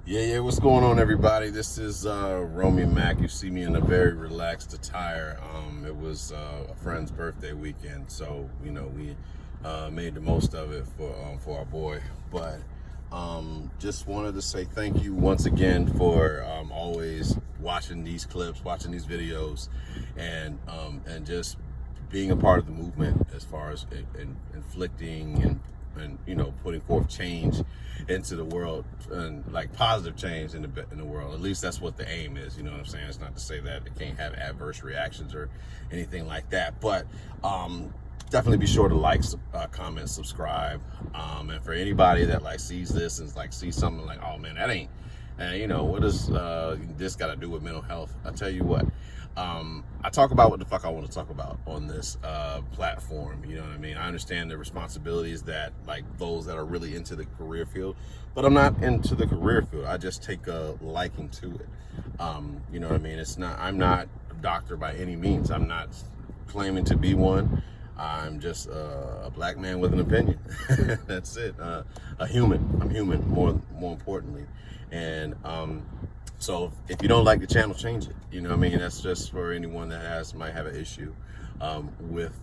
Yeah, what's going on, everybody? This is Romy Mack. You see me in a very relaxed attire. It was a friend's birthday weekend, so we made the most of it for our boy. But just wanted to say thank you once again for always watching these clips, watching these videos, and just being a part of the movement as far as inflicting and putting forth change into the world, and like positive change in the world. At least that's what the aim is. You know what I'm saying? It's not to say that it can't have adverse reactions or anything like that, but definitely be sure to like, comment, subscribe, and for anybody that like sees this and like sees something like, oh man, that ain't, what does this got to do with mental health? I tell you what, I talk about what the fuck I want to talk about on this platform. You know what I mean? I understand the responsibilities that like those that are really into the career field, but I'm not into the career field. I just take a liking to it. You know what I mean? I'm not a doctor by any means. I'm not claiming to be one. I'm just a black man with an opinion. That's it. A human. I'm human, more importantly. And so if you don't like the channel, change it. You know what I mean? That's just for anyone that might have an issue with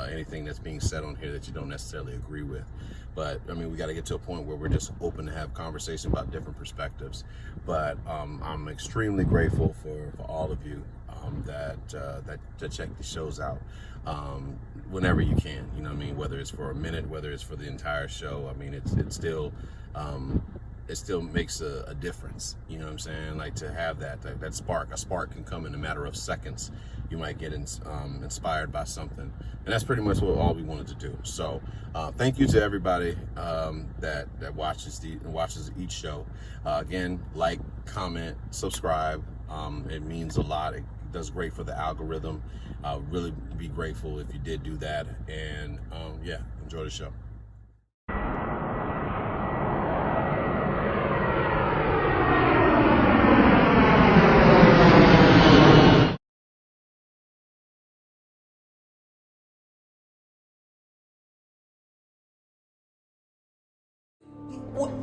anything that's being said on here that you don't necessarily agree with. But I mean, we got to get to a point where we're just open to have conversation about different perspectives. But I'm extremely grateful for all of you that check the shows out whenever you can. You know what I mean? Whether it's for a minute, whether it's for the entire show. I mean, it still makes a difference. You know what I'm saying? Like to have that spark. A spark can come in a matter of seconds. You might get inspired by something, and that's pretty much all we wanted to do. So thank you to everybody that watches each show. Again, like, comment, subscribe. It means a lot. It does great for the algorithm. I'll really be grateful if you did do that. And yeah, enjoy the show.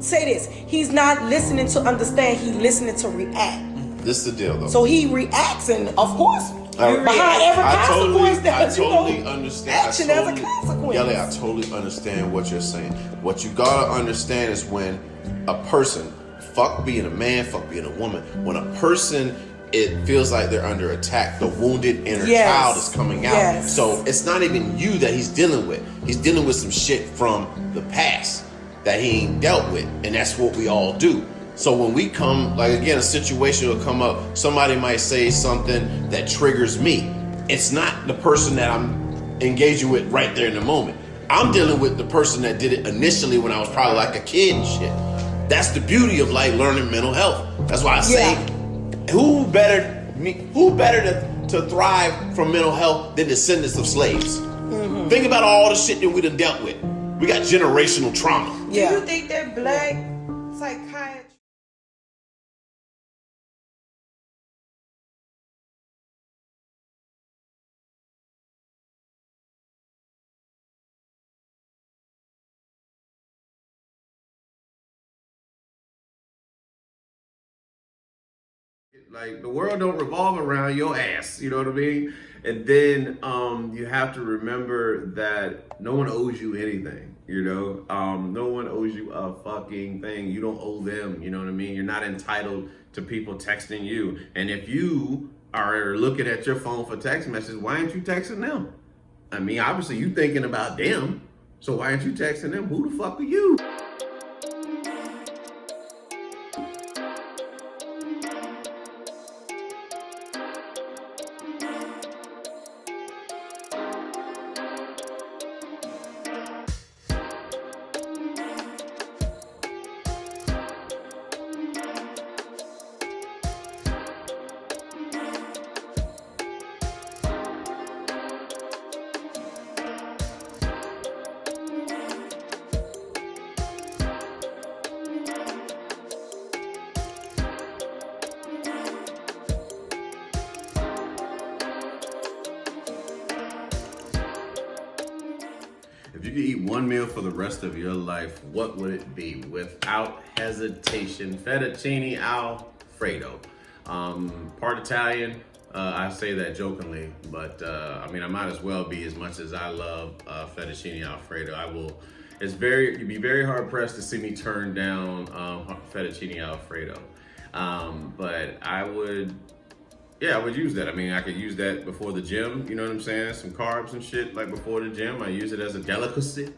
Say this, he's not listening to understand, he's listening to react. This is the deal, though. So he reacts, and of course, behind every consequence, there's understand. Action as a consequence. Yelly, I totally understand what you're saying. What you gotta understand is when a person, fuck being a man, fuck being a woman, when a person, it feels like they're under attack, the wounded inner child is coming out. So it's not even you that he's dealing with. He's dealing with some shit from the past that he ain't dealt with, and that's what we all do. So when we come, like again, a situation will come up, somebody might say something that triggers me. It's not the person that I'm engaging with right there in the moment. I'm dealing with the person that did it initially when I was probably like a kid and shit. That's the beauty of like learning mental health. That's why I say, who better to thrive from mental health than descendants of slaves? Mm-hmm. Think about all the shit that we done dealt with. We got generational trauma. Do you think that black psychiatry? Like the world don't revolve around your ass, you know what I mean? And then you have to remember that no one owes you anything, no one owes you a fucking thing. You don't owe them, you know what I mean? You're not entitled to people texting you. And if you are looking at your phone for text messages, why aren't you texting them? I mean, obviously you thinking about them, so why aren't you texting them? Who the fuck are you? If you could eat one meal for the rest of your life, what would it be? Without hesitation, fettuccine alfredo. Part Italian, I say that jokingly, but I mean, I might as well be, as much as I love fettuccine alfredo. You'd be very hard pressed to see me turn down fettuccine alfredo. But I would use that. I mean, I could use that before the gym, you know what I'm saying? Some carbs and shit, like before the gym. I use it as a delicacy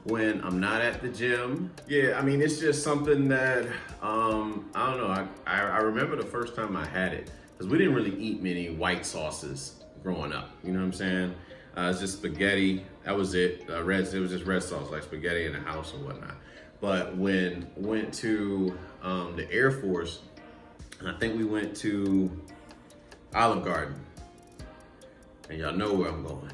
when I'm not at the gym. Yeah, I mean, it's just something that, I don't know. I remember the first time I had it, because we didn't really eat many white sauces growing up, you know what I'm saying? It's just spaghetti, that was it. It was just red sauce, like spaghetti in the house and whatnot. But when went to the Air Force, I think we went to Olive Garden, and y'all know where I'm going.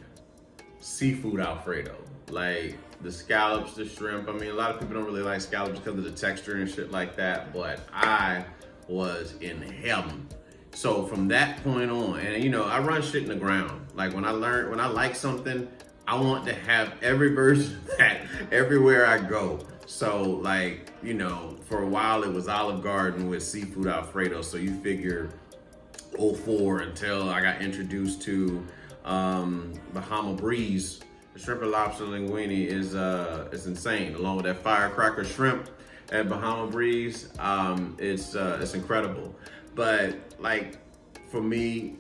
Seafood Alfredo, like the scallops, the shrimp. I mean, a lot of people don't really like scallops because of the texture and shit like that, but I was in heaven. So from that point on, and you know, I run shit in the ground. Like when I like something, I want to have every version of that everywhere I go. So like, you know, for a while it was Olive Garden with Seafood Alfredo. So you figure 04 until I got introduced to Bahama Breeze. The shrimp and lobster linguine is insane. Along with that firecracker shrimp at Bahama Breeze, it's incredible. But like for me,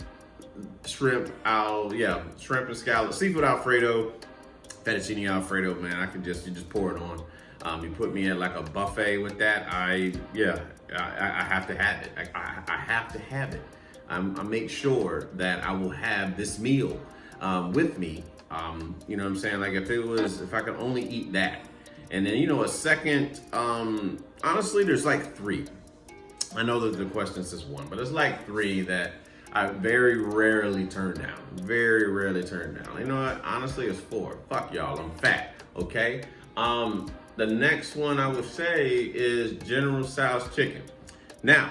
shrimp and scallop, seafood Alfredo, fettuccine Alfredo, man, you just pour it on. You put me at like a buffet with that, I have to have it. I have to have it. I make sure that I will have this meal with me. You know what I'm saying? Like if I could only eat that. And then, you know, a second, honestly, there's like 3. I know that the question says 1, but there's like 3 that I very rarely turn down. Very rarely turn down. You know what? Honestly, it's 4. Fuck y'all, I'm fat, okay? The next one I would say is General Tso's chicken. Now,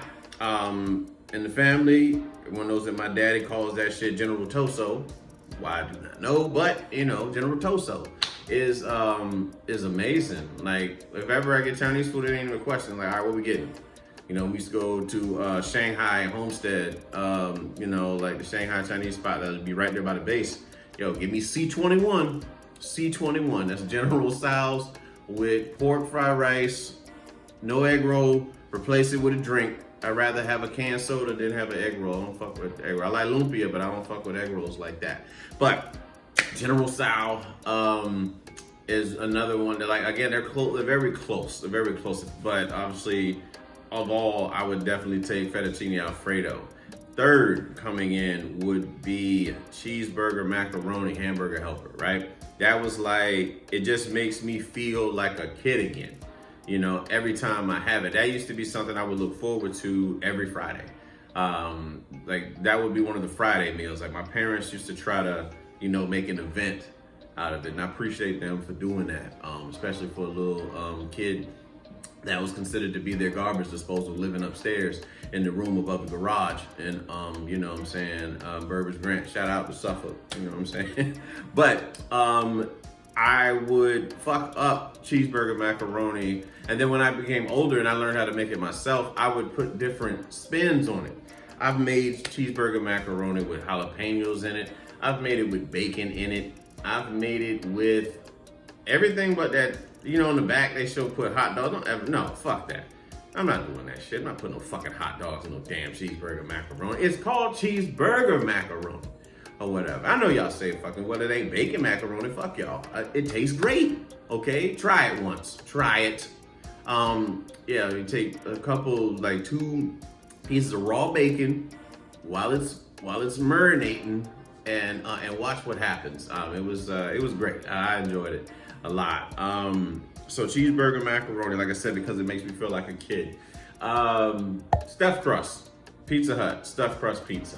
in the family, everyone knows that my daddy calls that shit General Toso. Why, I do not know, but you know, General Toso is amazing. Like, if ever I get Chinese food, it ain't even a question. Like, all right, what we getting? You know, we used to go to Shanghai Homestead, you know, like the Shanghai Chinese spot that would be right there by the base. Yo, give me C21. C21, that's General Tso's with pork fried rice, no egg roll, replace it with a drink. I'd rather have a canned soda than have an egg roll. I don't fuck with egg roll. I like lumpia, but I don't fuck with egg rolls like that. But General Tso is another one that, like, again, they're very close. They're very close. But obviously, of all, I would definitely take fettuccine Alfredo. Third coming in would be cheeseburger, macaroni, hamburger helper, right? That was like, it just makes me feel like a kid again. You know, every time I have it. That used to be something I would look forward to every Friday. Like, that would be one of the Friday meals. Like, my parents used to try to, you know, make an event out of it. And I appreciate them for doing that, especially for a little kid that was considered to be their garbage disposal, living upstairs in the room above the garage. And, you know what I'm saying, Burbage Grant, shout out to Suffolk, you know what I'm saying? But I would fuck up cheeseburger macaroni. And then when I became older and I learned how to make it myself, I would put different spins on it. I've made cheeseburger macaroni with jalapenos in it. I've made it with bacon in it. I've made it with everything but that, you know, in the back they show put hot dogs. No, fuck that. I'm not doing that shit. I'm not putting no fucking hot dogs in no damn cheeseburger macaroni. It's called cheeseburger macaroni or whatever. I know y'all say fucking, well, it ain't bacon macaroni. Fuck y'all. It tastes great. Okay, try it once. Try it. Yeah, you take a couple, like 2 pieces of raw bacon while it's marinating, and watch what happens. It was great. I enjoyed it a lot. So cheeseburger macaroni, like I said, because it makes me feel like a kid. Stuffed crust, Pizza Hut, stuffed crust pizza.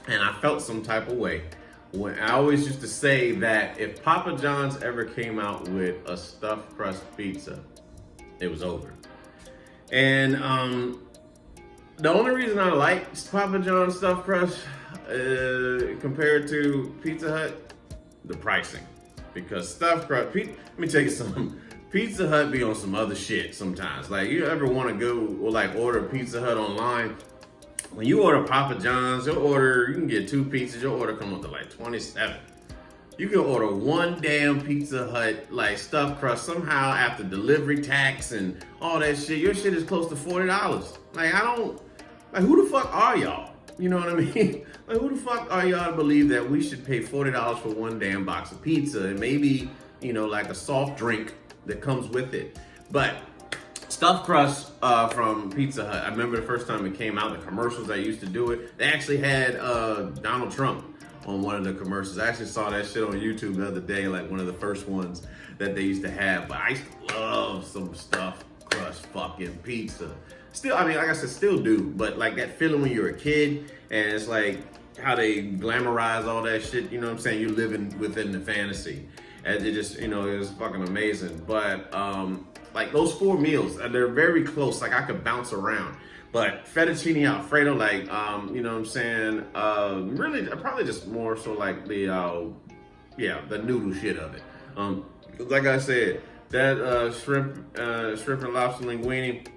And I felt some type of way when I always used to say that if Papa John's ever came out with a stuffed crust pizza, it was over. And the only reason I like Papa John's stuffed crust compared to Pizza Hut, the pricing. because stuffed crust. Let me tell you something. Pizza Hut be on some other shit sometimes. Like, you ever want to go or like order Pizza Hut online? When you order Papa John's, you can get 2 pizzas. Your order come up to like 27. You can order 1 damn Pizza Hut like stuffed crust somehow after delivery tax and all that shit. Your shit is close to $40. Like, who the fuck are y'all? You know what I mean? Like, who the fuck are y'all to believe that we should pay $40 for 1 damn box of pizza and maybe, like a soft drink that comes with it? But stuffed crust from Pizza Hut, I remember the first time it came out, the commercials that used to do it, they actually had Donald Trump on one of the commercials. I actually saw that shit on YouTube the other day, like one of the first ones that they used to have. But I used to love some stuffed crust fucking pizza. Still, I mean, like I said, still do. But like that feeling when you're a kid, and it's like how they glamorize all that shit, you know what I'm saying? You're living within the fantasy. And it just, it was fucking amazing. But like those 4 meals, they're very close. Like I could bounce around. But fettuccine Alfredo, like, you know what I'm saying? Really, probably just more so like the noodle shit of it. Like I said, that shrimp and lobster linguine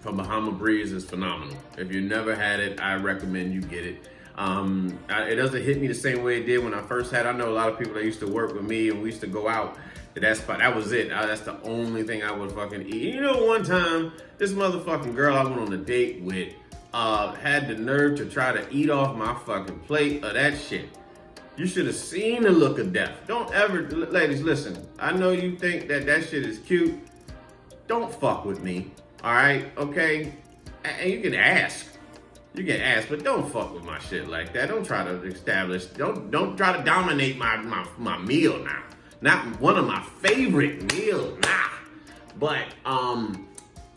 from Bahama Breeze is phenomenal. If you never had it, I recommend you get it. It doesn't hit me the same way it did when I first had it. I know a lot of people that used to work with me and we used to go out. That was it. That's the only thing I would fucking eat. One time, this motherfucking girl I went on a date with had the nerve to try to eat off my fucking plate of that shit. You should have seen the look of death. Don't ever, ladies, listen. I know you think that shit is cute. Don't fuck with me, all right? Okay? And you can ask. But don't fuck with my shit like that. Don't try to don't try to dominate my meal now. Not one of my favorite meals, nah. But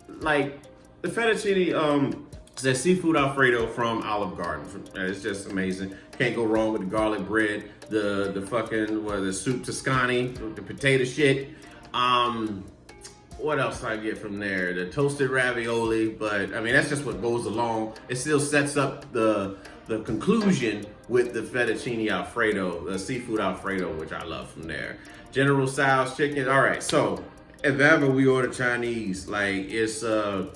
like the fettuccine, the seafood Alfredo from Olive Garden. It's just amazing. Can't go wrong with the garlic bread, the fucking the soup Toscani, the potato shit. What else I get from there? The toasted ravioli, but I mean that's just what goes along. It still sets up the conclusion with the fettuccine Alfredo, the seafood Alfredo, which I love from there. General Tso's chicken. All right, so if ever we order Chinese, like it's like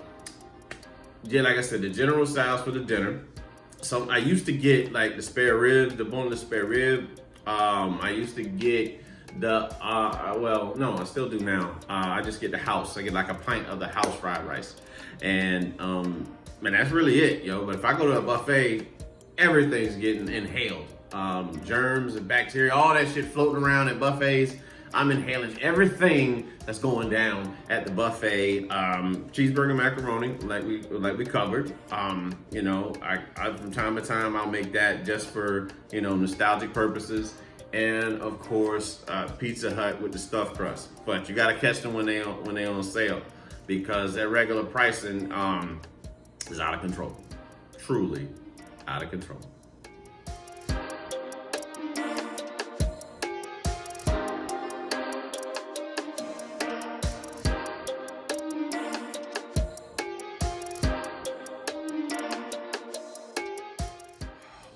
I said, the General Tso's for the dinner. So I used to get like the spare ribs, the boneless spare rib. I used to get the no, I still do now. I just get the house. I get like a pint of the house fried rice, and man, that's really it, yo. But if I go to a buffet, everything's getting inhaled. Germs and bacteria, all that shit floating around at buffets. I'm inhaling everything that's going down at the buffet. Cheeseburger macaroni, like we covered. I from time to time I'll make that just for nostalgic purposes. And of course, Pizza Hut with the stuffed crust. But you gotta catch them when they on sale, because their regular pricing is out of control. Truly out of control.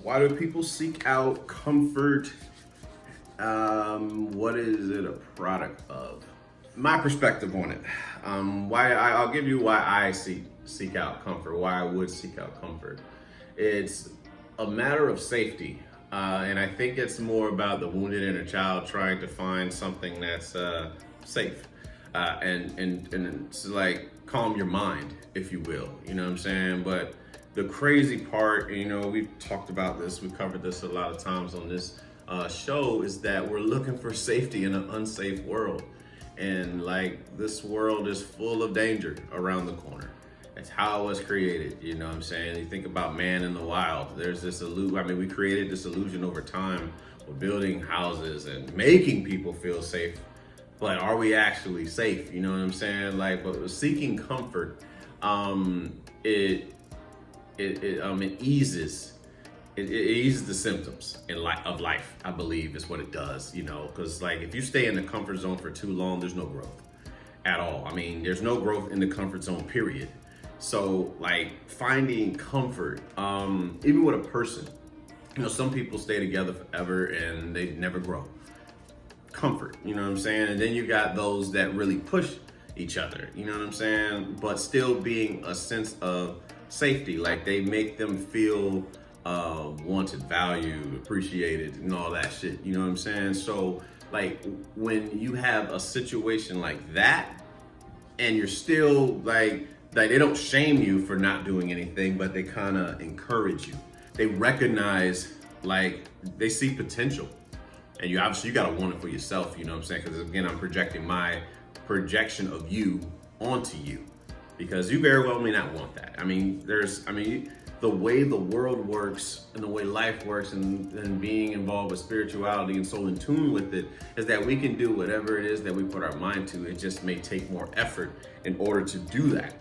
Why do people seek out comfort? What is it a product of? My perspective on it. I'll give you why I seek out comfort, why I would seek out comfort. It's a matter of safety. And I think it's more about the wounded inner child trying to find something that's safe. And it's like calm your mind, if you will. You know what I'm saying? But the crazy part, we've talked about this, we covered this a lot of times on this show, is that we're looking for safety in an unsafe world. And like this world is full of danger around the corner. It's how it was created, you know what I'm saying? You think about man in the wild. There's this we created this illusion over time with building houses and making people feel safe. But are we actually safe? You know what I'm saying? But seeking comfort, it eases the symptoms of life, I believe, is what it does, because if you stay in the comfort zone for too long, there's no growth at all. I mean, there's no growth in the comfort zone, period. So finding comfort, even with a person, some people stay together forever and they never grow. comfort, you know what I'm saying? And then you got those that really push each other, you know what I'm saying? But still being a sense of safety, like they make them feel wanted, valued, appreciated, and all that shit, you know what I'm saying? So like when you have a situation like that, and you're still like they don't shame you for not doing anything, but they kind of encourage you. They recognize, like, they see potential. And you obviously, you gotta want it for yourself, you know what I'm saying? Because again, I'm projecting my projection of you onto you. Because you very well may not want that. I mean, the way the world works and the way life works and being involved with spirituality and so in tune with it is that we can do whatever it is that we put our mind to. It just may take more effort in order to do that.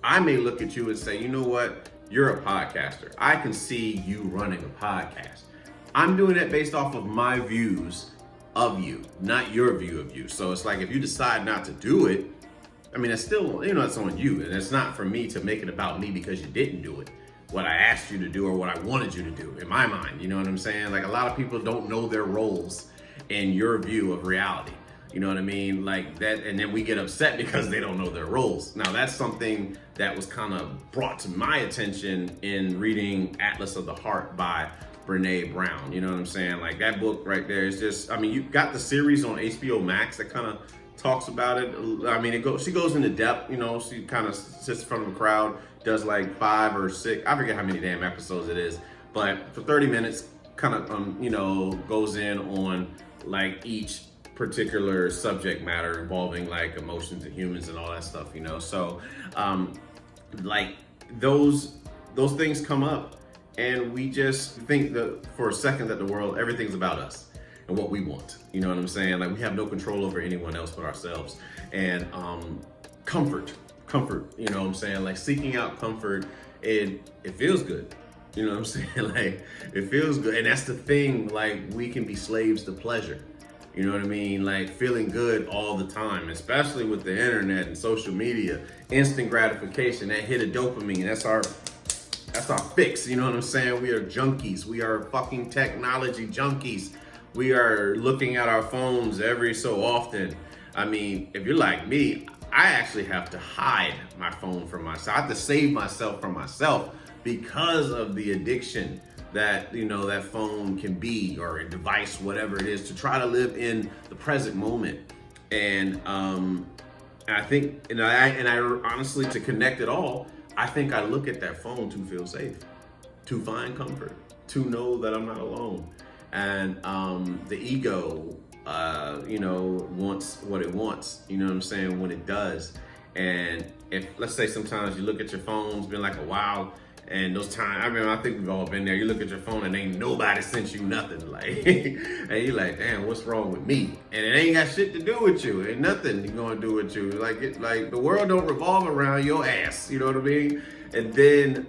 I may look at you and say, you know what? You're a podcaster. I can see you running a podcast. I'm doing it based off of my views of you, not your view of you. So it's like if you decide not to do it, I mean, it's still, it's on you. And it's not for me to make it about me because you didn't do it. What I asked you to do or what I wanted you to do, in my mind, you know what I'm saying? Like a lot of people don't know their roles in your view of reality. You know what I mean? Like that, and then we get upset because they don't know their roles. Now that's something that was kind of brought to my attention in reading Atlas of the Heart by Brene Brown. You know what I'm saying? Like that book right there is just, you got the series on HBO Max that kind of talks about it. I mean, she goes into depth, she kind of sits in front of a crowd, does like 5 or 6, I forget how many damn episodes it is, but for 30 minutes kind of, goes in on like each particular subject matter involving like emotions and humans and all that stuff, so like those things come up and we just think that for a second that everything's about us and what we want, you know what I'm saying? Like we have no control over anyone else but ourselves. And comfort, you know what I'm saying? Like seeking out comfort, it feels good. You know what I'm saying? Like it feels good. And that's the thing, like we can be slaves to pleasure. You know what I mean? Like feeling good all the time, especially with the internet and social media, instant gratification, that hit of dopamine, that's our fix. You know what I'm saying? We are junkies. We are fucking technology junkies. We are looking at our phones every so often. I mean, if you're like me, I actually have to hide my phone from myself. I have to save myself from myself because of the addiction that, that phone can be, or a device, whatever it is, to try to live in the present moment. And I think, and I honestly, to connect it all, I think I look at that phone to feel safe, to find comfort, to know that I'm not alone. And the ego, wants what it wants, you know what I'm saying, when it does. And if, let's say sometimes you look at your phone, it's been like a while, and those times, I think we've all been there, you look at your phone and ain't nobody sent you nothing, like, and you're like, damn, what's wrong with me? And it ain't got shit to do with you, ain't nothing gonna do with you. Like the world don't revolve around your ass, you know what I mean? And then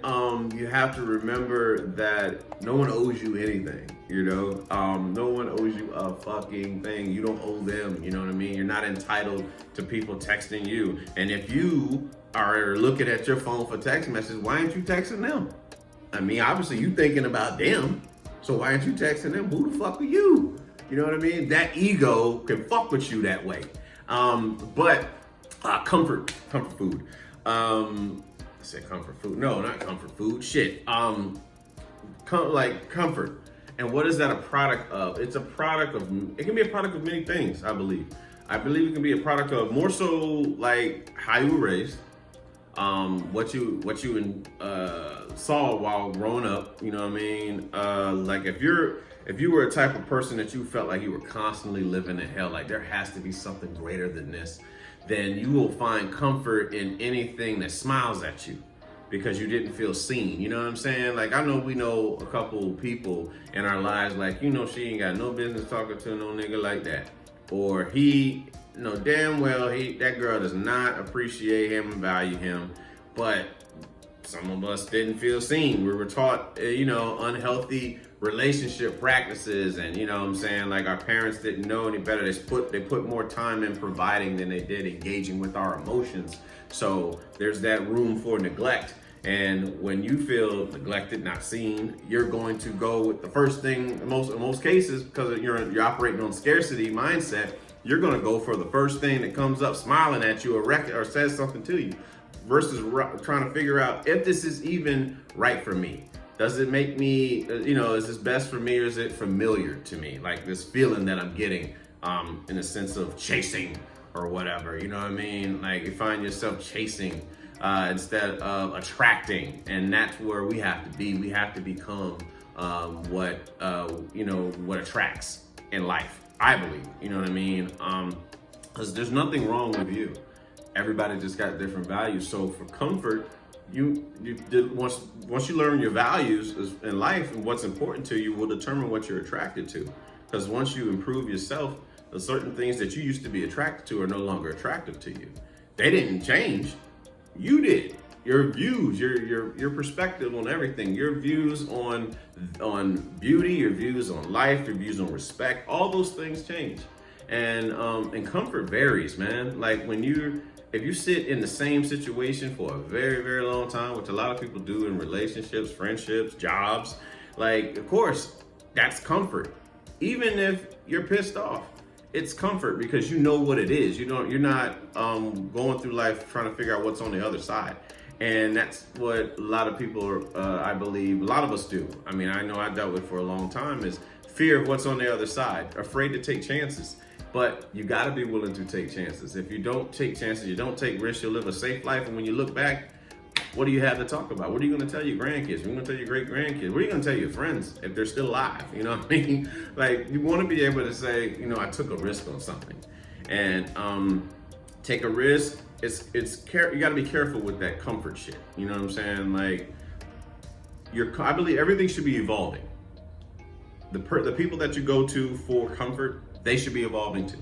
you have to remember that no one owes you anything, no one owes you a fucking thing. You don't owe them, you know what I mean? You're not entitled to people texting you. And if you are looking at your phone for text messages, why aren't you texting them? I mean, obviously you thinking about them, so why aren't you texting them? Who the fuck are you? You know what I mean? That ego can fuck with you that way. But comfort food. I said comfort food. No, not comfort food. Shit. Like comfort. And what is that a product of? It can be a product of many things, I believe. I believe it can be a product of more so like how you were raised, what you saw while growing up, you know what I mean? Like if you were a type of person that you felt like you were constantly living in hell, like there has to be something greater than this, then you will find comfort in anything that smiles at you because you didn't feel seen. You know what I'm saying? Like we know a couple people in our lives, like, she ain't got no business talking to no nigga like that. Or he, damn well, that girl does not appreciate him and value him, but some of us didn't feel seen. We were taught, unhealthy relationship practices, and you know what I'm saying, like our parents didn't know any better. They put more time in providing than they did engaging with our emotions. So there's that room for neglect. And when you feel neglected, not seen, you're going to go with the first thing. In most cases, because you're operating on scarcity mindset, you're going to go for the first thing that comes up, smiling at you or says something to you, versus trying to figure out if this is even right for me. Does it make me, is this best for me, or is it familiar to me? Like this feeling that I'm getting in a sense of chasing or whatever, you know what I mean? Like you find yourself chasing instead of attracting, and that's where we have to be. We have to become what attracts in life, I believe, you know what I mean? Because there's nothing wrong with you. Everybody just got different values. So for comfort, once you learn your values in life and what's important to you will determine what you're attracted to. Because once you improve yourself, the certain things that you used to be attracted to are no longer attractive to you. They didn't change. You did. Your views, your perspective on everything, your views on beauty, your views on life, your views on respect, all those things change. And comfort varies, man. Like if you sit in the same situation for a very, very long time, which a lot of people do in relationships, friendships, jobs, like, of course, that's comfort. Even if you're pissed off, it's comfort because you know what it is. You're not going through life trying to figure out what's on the other side. And that's what a lot of people, I believe, a lot of us do. I mean, I know I dealt with for a long time is fear of what's on the other side, afraid to take chances. But you got to be willing to take chances. If you don't take chances, you don't take risks, you'll live a safe life. And when you look back, what do you have to talk about? What are you going to tell your grandkids? What are you going to tell your great grandkids? What are you going to tell your friends if they're still alive? You know what I mean? Like, you want to be able to say, I took a risk on something. And take a risk. You got to be careful with that comfort shit. You know what I'm saying? Like, I believe everything should be evolving. The people that you go to for comfort, they should be evolving too.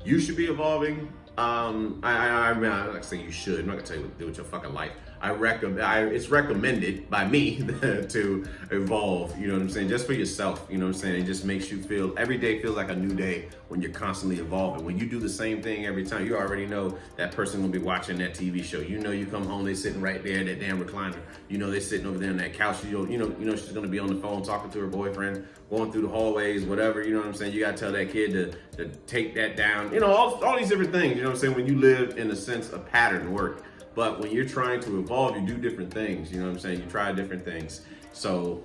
You should be evolving. I'm not gonna say you should. I'm not gonna tell you what to do with your fucking life. It's recommended by me to evolve, you know what I'm saying? Just for yourself, you know what I'm saying? It just makes you feel, every day feels like a new day when you're constantly evolving. When you do the same thing every time, you already know that person will be watching that TV show. You know, you come home, they sitting right there in that damn recliner. You know, they sitting over there on that couch. You know she's gonna be on the phone talking to her boyfriend, going through the hallways, whatever, you know what I'm saying? You gotta tell that kid to take that down. You know, all these different things, you know what I'm saying? When you live in a sense of pattern work. But when you're trying to evolve, you do different things. You know what I'm saying? You try different things. So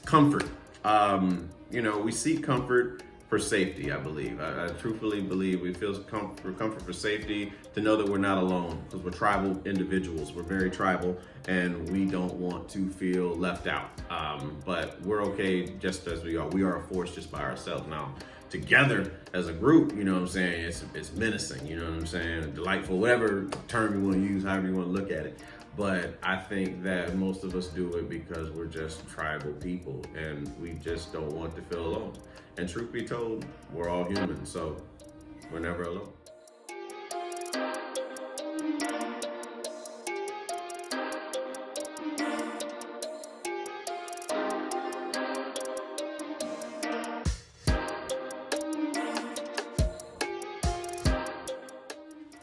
comfort. We seek comfort for safety, I believe. I truthfully believe we feel comfort for safety, to know that we're not alone, because we're tribal individuals. We're very tribal, and we don't want to feel left out. But we're okay just as we are. We are a force just by ourselves now. Together as a group, you know what I'm saying, it's menacing, you know what I'm saying, delightful, whatever term you want to use, however you want to look at it. But I think that most of us do it because we're just tribal people and we just don't want to feel alone. And truth be told, we're all human, so we're never alone.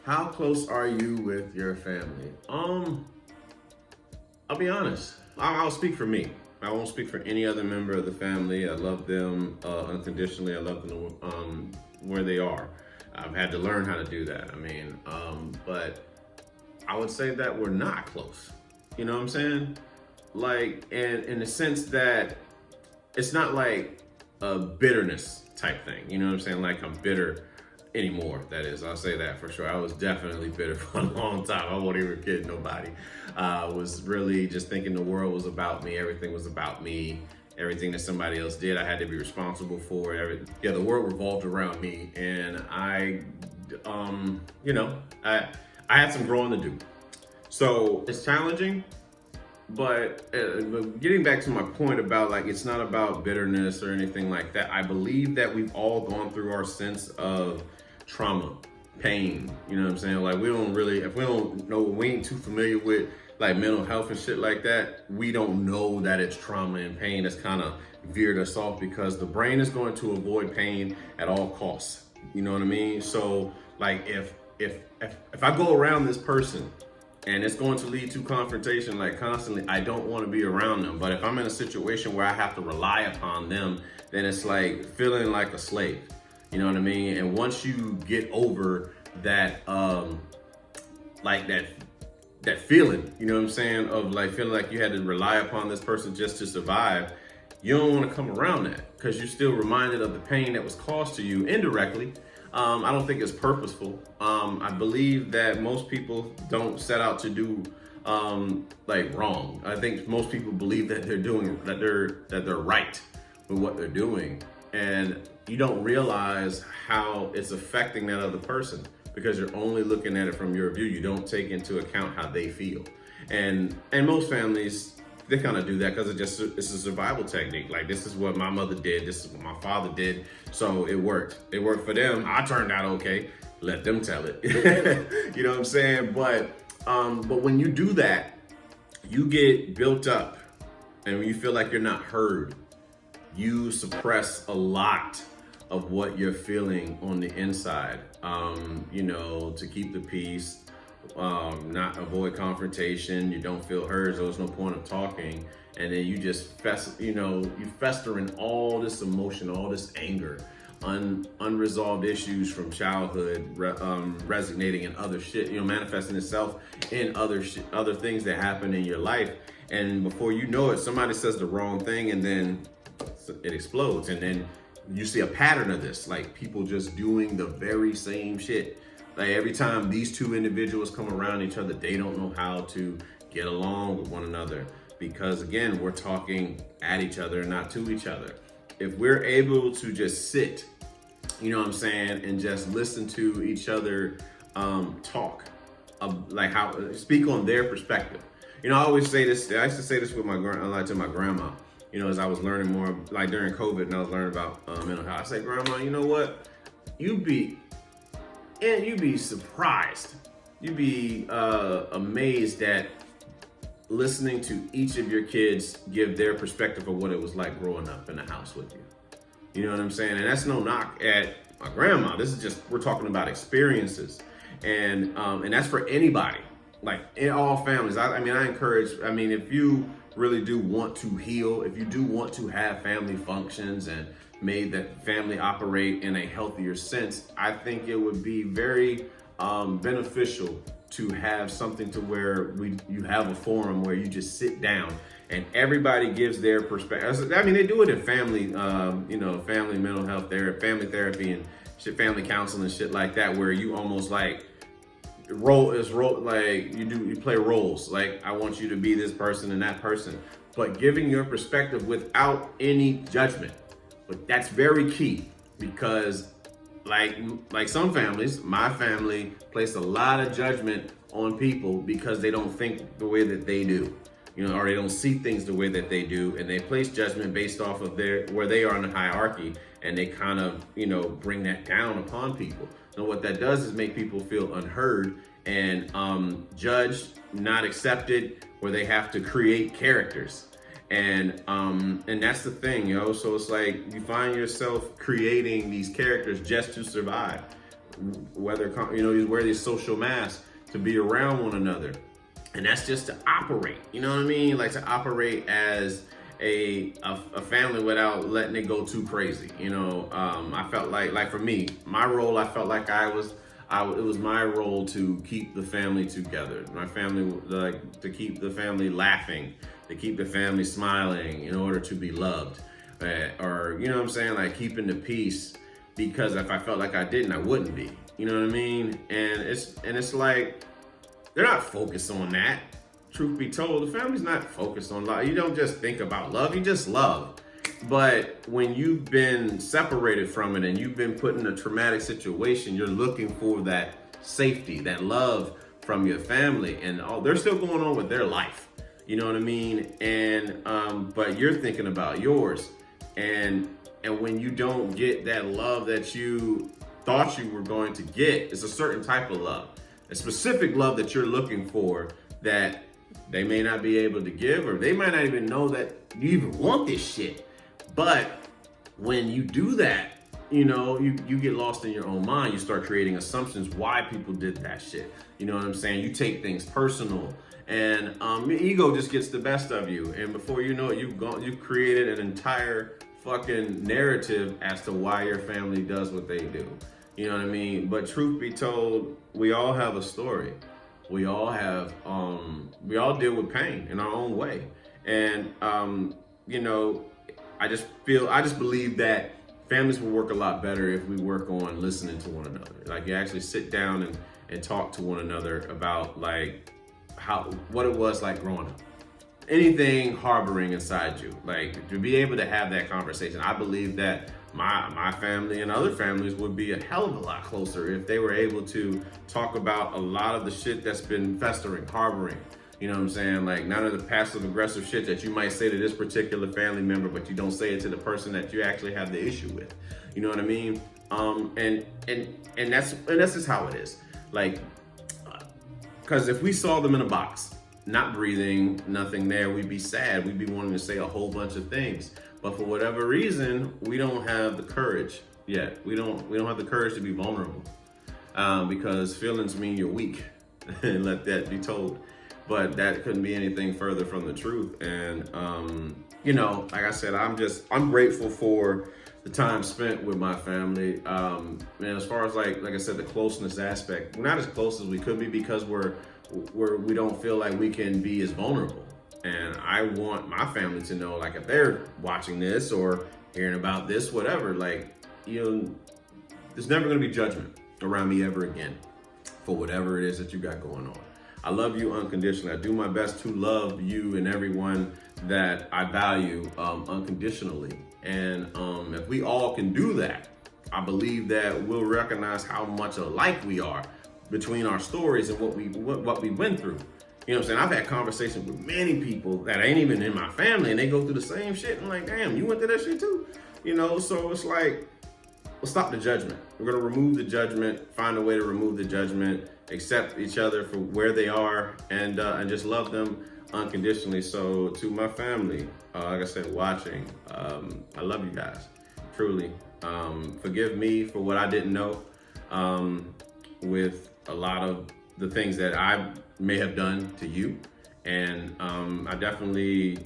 How close are you with your family? I'll be honest. I'll speak for me. I won't speak for any other member of the family. I love them unconditionally. I love them where they are. I've had to learn how to do that. But I would say that we're not close. You know what I'm saying? Like, and in the sense that it's not like a bitterness type thing. You know what I'm saying? Like I'm bitter anymore, that is. I'll say that for sure. I was definitely bitter for a long time. I won't even kid nobody. Was really just thinking the world was about me. Everything was about me. Everything that somebody else did, I had to be responsible for. The world revolved around me, and I had some growing to do. So it's challenging, but getting back to my point about, like, it's not about bitterness or anything like that. I believe that we've all gone through our sense of trauma, pain, you know what I'm saying? Like, if we don't know, we ain't too familiar with like mental health and shit like that, we don't know that it's trauma and pain that's kind of veered us off, because the brain is going to avoid pain at all costs. You know what I mean? So like if I go around this person and it's going to lead to confrontation like constantly, I don't want to be around them. But if I'm in a situation where I have to rely upon them, then it's like feeling like a slave. You know what I mean? And once you get over that, like that feeling, you know what I'm saying, of like feeling like you had to rely upon this person just to survive, you don't want to come around that because you're still reminded of the pain that was caused to you indirectly. I don't think it's purposeful. I believe that most people don't set out to do like wrong. I think most people believe that they're right with what they're doing, and you don't realize how it's affecting that other person because you're only looking at it from your view. You don't take into account how they feel, and most families, they kind of do that because it's a survival technique. Like, this is what my mother did, this is what my father did, so it worked. It worked for them. I turned out okay. Let them tell it. You know what I'm saying? But when you do that, you get built up, and when you feel like you're not heard, you suppress a lot of what you're feeling on the inside. You know, to keep the peace. Not avoid confrontation. You don't feel heard, so there's no point of talking, and then you just you fester in all this emotion, all this anger, unresolved issues from childhood, resonating in other shit, manifesting itself in other things that happen in your life, and before you know it, somebody says the wrong thing, and then it explodes, and then you see a pattern of this, like people just doing the very same shit. Like, every time these two individuals come around each other, they don't know how to get along with one another because, again, we're talking at each other, not to each other. If we're able to just sit, you know what I'm saying, and just listen to each other talk, like how speak on their perspective. I always say this. I used to say this with to my grandma. As I was learning more, like during COVID, and I was learning about mental health. I say, Grandma, you know what? You'd be surprised. You'd be amazed at listening to each of your kids give their perspective of what it was like growing up in the house with you. You know what I'm saying? And that's no knock at my grandma. This is just, we're talking about experiences. And that's for anybody, like in all families. I encourage, if you really do want to heal, if you do want to have family functions and made that family operate in a healthier sense, I think it would be very beneficial to have something to where you have a forum where you just sit down and everybody gives their perspective. They do it in family, family mental health therapy, family therapy, and shit, family counseling and shit like that, where you almost like like you play roles. Like, I want you to be this person and that person, but giving your perspective without any judgment. But that's very key because like some families, my family placed a lot of judgment on people because they don't think the way that they do, or they don't see things the way that they do, and they place judgment based off of where they are in the hierarchy, and they kind of, bring that down upon people. So what that does is make people feel unheard and judged, not accepted, where they have to create characters. And that's the thing, so it's like you find yourself creating these characters just to survive, whether you wear these social masks to be around one another, and that's just to operate, like to operate as a family without letting it go too crazy. I felt like for me, my role, I felt like it was my role to keep the family together, my family, like to keep the family laughing, to keep the family smiling in order to be loved, or like keeping the peace, because if I felt like I didn't, I wouldn't be. You know what I mean? And it's like they're not focused on that. Truth be told, the family's not focused on love. You don't just think about love, you just love. But when you've been separated from it and you've been put in a traumatic situation, you're looking for that safety, that love from your family, and they're still going on with their life. You know what I mean? And but you're thinking about yours, and when you don't get that love that you thought you were going to get, it's a certain type of love, a specific love that you're looking for that they may not be able to give, or they might not even know that you even want this shit. But when you do that, you know, you get lost in your own mind. You start creating assumptions why people did that shit. You know what I'm saying? You take things personal, and your ego just gets the best of you. And before you know it, you've created an entire fucking narrative as to why your family does what they do. You know what I mean? But truth be told, we all have a story. We all have, we all deal with pain in our own way. And, you know, I just believe that families will work a lot better if we work on listening to one another. Like, you actually sit down and talk to one another about, like, what it was like growing up. Anything harboring inside you, like, to be able to have that conversation. I believe that my family and other families would be a hell of a lot closer if they were able to talk about a lot of the shit that's been festering, harboring. You know what I'm saying? Like, none of the passive aggressive shit that you might say to this particular family member, but you don't say it to the person that you actually have the issue with. You know what I mean? And that's just how it is. Like, because if we saw them in a box, not breathing, nothing there, we'd be sad. We'd be wanting to say a whole bunch of things. But for whatever reason, we don't have the courage yet. We don't have the courage to be vulnerable, because feelings mean you're weak, and let that be told. But that couldn't be anything further from the truth. And you know, like I said, I'm grateful for the time spent with my family. And as far as like I said, the closeness aspect, we're not as close as we could be because we don't feel like we can be as vulnerable. And I want my family to know, like, if they're watching this or hearing about this, whatever, like, you know, there's never going to be judgment around me ever again for whatever it is that you got going on. I love you unconditionally. I do my best to love you and everyone that I value unconditionally. And if we all can do that, I believe that we'll recognize how much alike we are between our stories and what we went through. You know what I'm saying? I've had conversations with many people that ain't even in my family, and they go through the same shit. I'm like, damn, you went through that shit too? You know, so it's like, we'll stop the judgment. We're gonna remove the judgment, find a way to remove the judgment, accept each other for where they are, and just love them unconditionally. So to my family, like I said, watching, I love you guys, truly. Forgive me for what I didn't know, with a lot of the things that I may have done to you. And I definitely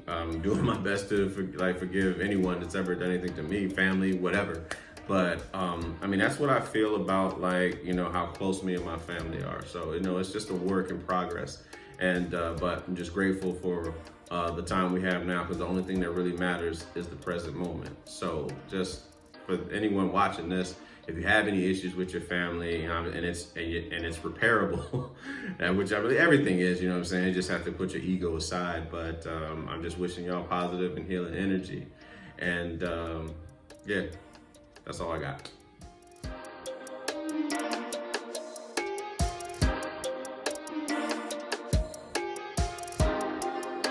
doing my best to forgive anyone that's ever done anything to me, family, whatever. But I mean, that's what I feel about, like, you know, how close me and my family are. So, you know, it's just a work in progress. And but I'm just grateful for the time we have now, because the only thing that really matters is the present moment. So just for anyone watching this, if you have any issues with your family, and it's repairable, and which I believe everything is, you know what I'm saying? You just have to put your ego aside. But I'm just wishing y'all positive and healing energy. And yeah, that's all I got.